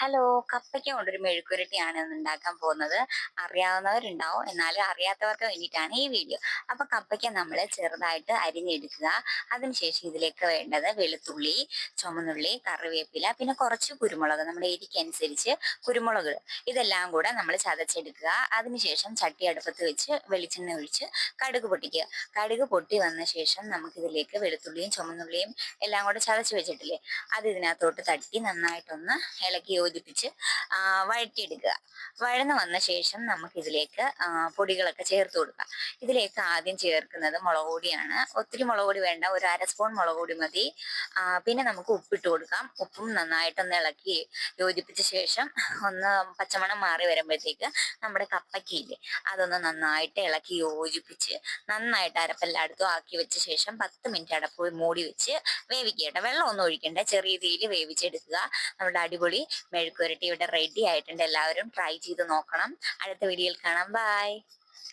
Hello, കപ്പയ്ക്ക കൊണ്ടൊരു മെഴുക്കുരട്ടിയാണ് ഇന്ന് ഉണ്ടാക്കാൻ പോകുന്നത്. അറിയാവുന്നവരുണ്ടാവും, എന്നാലും അറിയാത്തവർക്ക് വേണ്ടിയിട്ടാണ് ഈ വീഡിയോ. അപ്പൊ കപ്പയ്ക്ക നമ്മൾ ചെറുതായിട്ട് അരിഞ്ഞെടുക്കുക. അതിനുശേഷം ഇതിലേക്ക് വേണ്ടത് വെളുത്തുള്ളി, ചുമന്നുള്ളി, കറിവേപ്പില, പിന്നെ കുറച്ച് കുരുമുളക്, നമ്മുടെ എരിക്കനുസരിച്ച് കുരുമുളക്, ഇതെല്ലാം കൂടെ നമ്മൾ ചതച്ചെടുക്കുക. അതിനുശേഷം ചട്ടി അടുപ്പത്ത് വെച്ച് വെളിച്ചെണ്ണ ഒഴിച്ച് കടുക് പൊട്ടിക്കുക. കടുക് പൊട്ടി വന്ന ശേഷം നമുക്കിതിലേക്ക് വെളുത്തുള്ളിയും ചുമന്നുള്ളിയും എല്ലാം കൂടെ ചതച്ച് വെച്ചിട്ടില്ലേ, അത് ഇതിനകത്തോട്ട് തട്ടി നന്നായിട്ടൊന്ന് ഇളക്കി യോജിപ്പിച്ച് വഴറ്റിയെടുക്കുക. വഴന്ന് വന്ന ശേഷം നമുക്കിതിലേക്ക് പൊടികളൊക്കെ ചേർത്ത് കൊടുക്കാം. ഇതിലേക്ക് ആദ്യം ചേർക്കുന്നത് മുളക് പൊടിയാണ്. ഒത്തിരി മുളക് പൊടി വേണ്ട, ഒരു അര സ്പൂൺ മുളക് പൊടി മതി. പിന്നെ നമുക്ക് ഉപ്പിട്ട് കൊടുക്കാം. ഉപ്പും നന്നായിട്ടൊന്ന് ഇളക്കി യോജിപ്പിച്ച ശേഷം ഒന്ന് പച്ചമണം മാറി വരുമ്പോഴത്തേക്ക് നമ്മുടെ കപ്പയ്ക്കയില്ലേ, അതൊന്ന് നന്നായിട്ട് ഇളക്കി യോജിപ്പിച്ച് നന്നായിട്ട് അരപ്പെല്ലായിടത്തും ആക്കി വെച്ച ശേഷം 10 മിനിറ്റ് അടപ്പ് മൂടി വെച്ച് വേവിക്കട്ടെ. വെള്ളം ഒന്നും ഒഴിക്കണ്ട, ചെറിയ തീയിൽ വേവിച്ചെടുക്കുക. നമ്മുടെ അടിപൊളി മെഴുക്കുവരട്ടി ഇവിടെ റെഡി ആയിട്ടുണ്ട്. എല്ലാവരും ട്രൈ ചെയ്ത് നോക്കണം. അടുത്ത വീഡിയോയിൽ കാണാം. ബൈ.